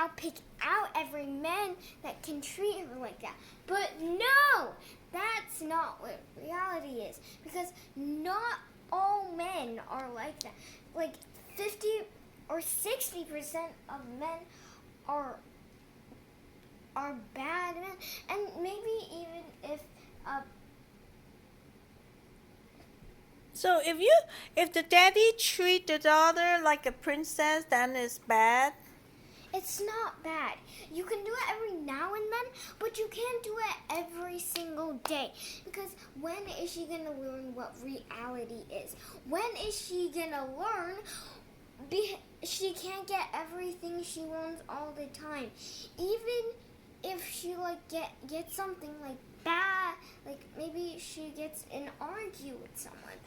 now pick out every man that can treat her like that. But no, that's not what reality is, because not all men are like that. Like 50 or 60% of men are bad men, and maybe even if So if the daddy treat the daughter like a princess, then it's bad. it's not bad. You can do it every now and then, but you can't do it every single day. Because when is she going to learn what reality is? When is she going to learn she can't get everything she wants all the time? Even if she gets something like bad, like maybe she gets an argue with someone,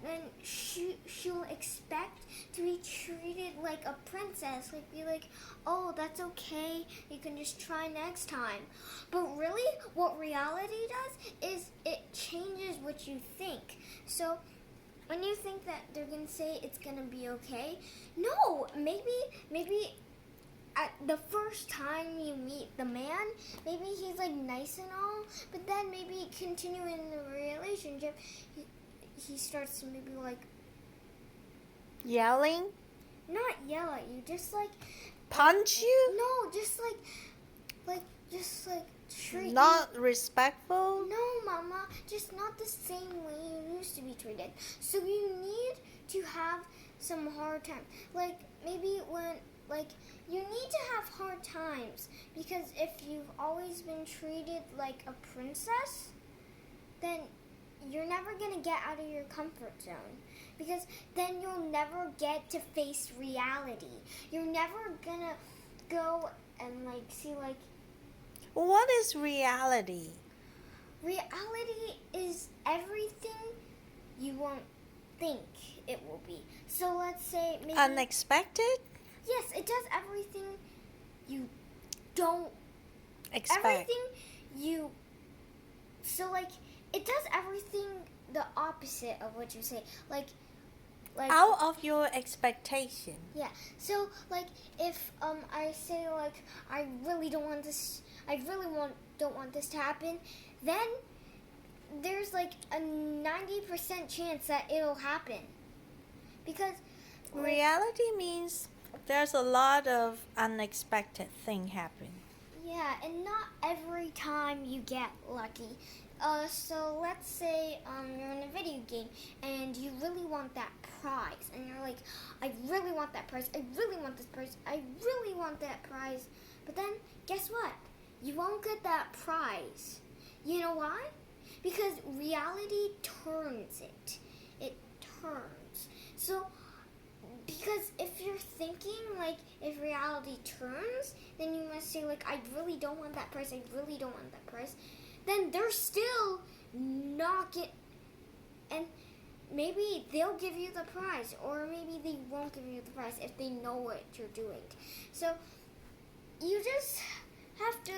then she'll expect to be treated like a princess, like be like, oh, that's okay, you can just try next time. But really, what reality does is it changes what you think. So when you think that they're gonna say it's gonna be okay, no, maybe at the first time you meet the man, maybe he's like nice and all, but then maybe continuing the relationship, he starts to maybe like Yelling? not yell at you, just like Punch you? no, just like treat Not you. respectful? No, Mama, just not the same way you used to be treated. So you need to have some hard times. Like maybe you need to have hard times, because if you've always been treated like a princess, then you're never going to get out of your comfort zone, because then you'll never get to face reality. You're never going to go and see What is reality? reality is everything you won't think it will be. So let's say maybe Unexpected? yes, it does everything you don't Expect. everything you so it does everything the opposite of what you say. Like Out of your expectation. yeah. So if I say I really don't want this, don't want this to happen, then there's a 90% chance that it'll happen. Because Reality means there's a lot of unexpected thing happen. yeah, and not every time you get lucky. So let's say you're in a video game and you really want that prize, and you're like, I really want that prize, I really want this prize, I really want that prize. But then, guess what? You won't get that prize. You know why? Because reality turns it. It turns. So, because if you're thinking if reality turns, then you must say I really don't want that prize, I really don't want that prize. Then they're still not and maybe they'll give you the prize, or maybe they won't give you the prize if they know what you're doing. So you just have to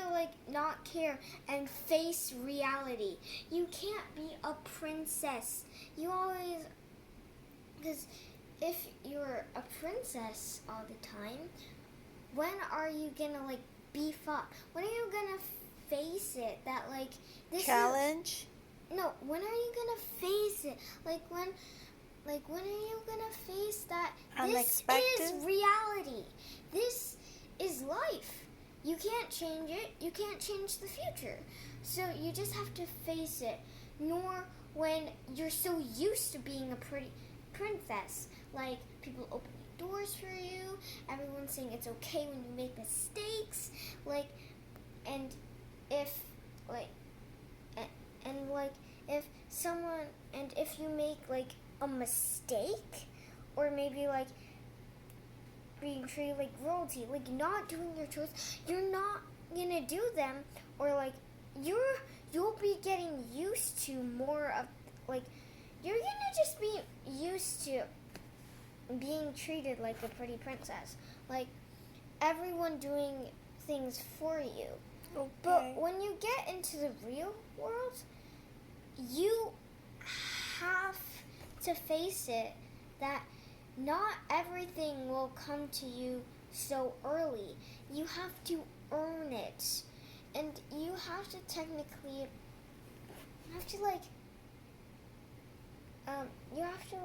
not care and face reality. You can't be a princess. You always, because if you're a princess all the time, when are you gonna beef up? When are you gonna face it that this Challenge? No, when are you gonna face it? When are you gonna face that Unexpected? this is reality? This is life. You can't change it. You can't change the future. So you just have to face it. Nor when you're so used to being a pretty princess, people opening doors for you, everyone's saying it's okay when you make mistakes, and if if someone, and if you make a mistake, or maybe being treated like royalty, not doing your chores, you're not gonna do them, or you'll be getting used to more of you're gonna just be used to being treated like a pretty princess, everyone doing things for you. Okay. But when you get into the real world, you have to face it that not everything will come to you so early. You have to earn it. And you have to technically, you have to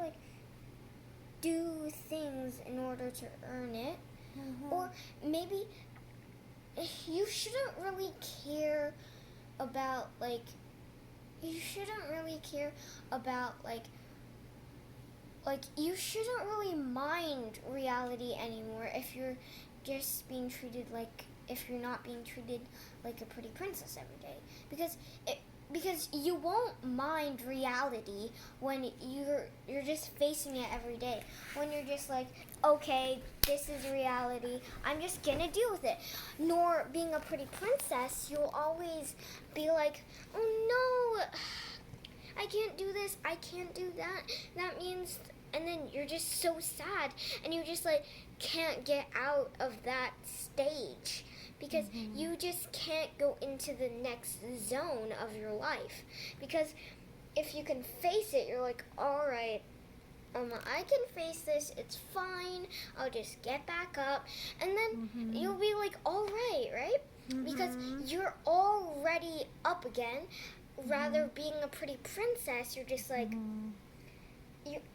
do things in order to earn it. Or maybe you shouldn't really care about you shouldn't really mind reality anymore if you're just being treated if you're not being treated like a pretty princess every day, because you won't mind reality when you're just facing it every day. When you're just like, okay, this is reality, I'm just gonna deal with it. Nor being a pretty princess, you'll always be like, oh no, I can't do this, I can't do that. That means, and then you're just so sad, and you just can't get out of that stage. Because you just can't go into the next zone of your life. Because if you can face it, you're like, all right, I can face this. It's fine. I'll just get back up, and then you'll be like, all right, right? Because you're already up again. Rather being a pretty princess, you're just like.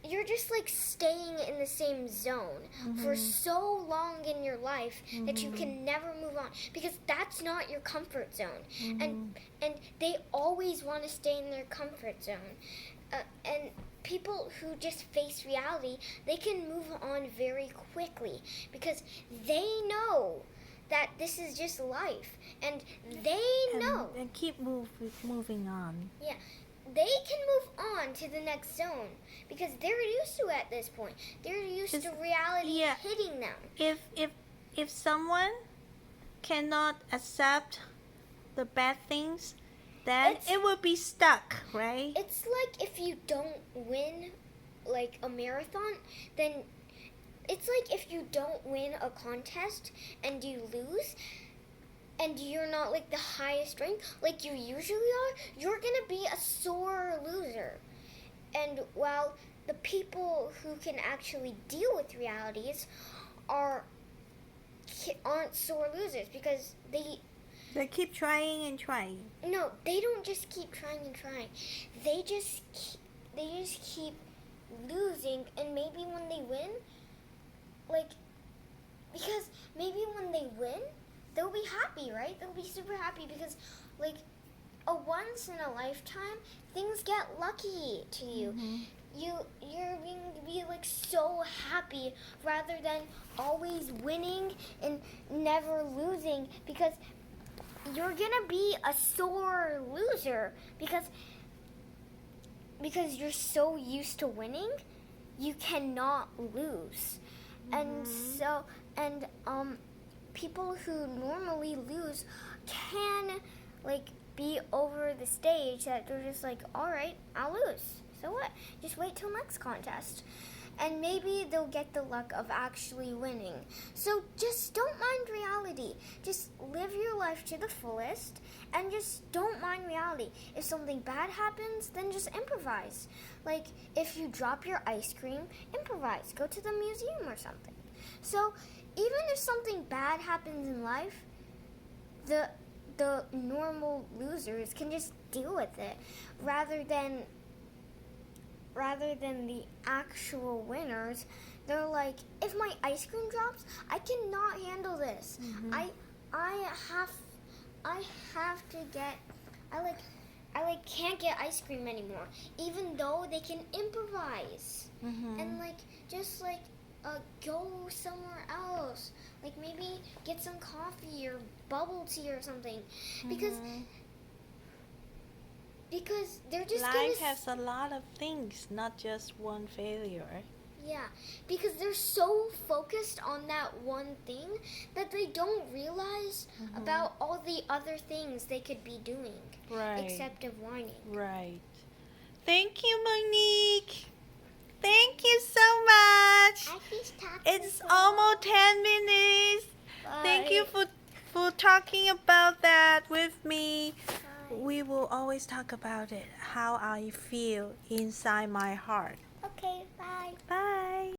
You're just staying in the same zone for so long in your life that you can never move on, because that's not your comfort zone. And they always want to stay in their comfort zone. And people who just face reality, they can move on very quickly because they know that this is just life, and they know. And keep moving on. Yeah. They can move on to the next zone because they're used to it at this point. They're used to reality hitting them. If someone cannot accept the bad things, then it will be stuck, right? It's like if you don't win a marathon, then it's like if you don't win a contest and you lose, and you're not the highest rank like you usually are, you're gonna be a sore loser. And while the people who can actually deal with realities aren't sore losers, because they keep trying and trying. No, they don't just keep trying and trying. They just keep losing, and maybe when they win, because maybe when they win, they'll be happy, right? They'll be super happy because, a once in a lifetime, things get lucky to you. You're going to be so happy rather than always winning and never losing, because you're gonna be a sore loser because you're so used to winning, you cannot lose. And so people who normally lose can be over the stage that they're just all right, I'll lose. So what? Just wait till next contest. And maybe they'll get the luck of actually winning. So just don't mind reality. Just live your life to the fullest and just don't mind reality. If something bad happens, then just improvise. If you drop your ice cream, improvise. Go to the museum or something. So even if something bad happens in life, the normal losers can just deal with it rather than the actual winners. They're like, if my ice cream drops, I cannot handle this. I can't get ice cream anymore, even though they can improvise and go somewhere else, maybe get some coffee or bubble tea or something, because they're just life has a lot of things, not just one failure. Yeah, because they're so focused on that one thing that they don't realize about all the other things they could be doing, except of whining. Right. Thank you, Monique. Thank you so much. It's almost 10 minutes. Bye. Thank you for talking about that with me. Bye. We will always talk about it, how I feel inside my heart. Okay, bye. Bye.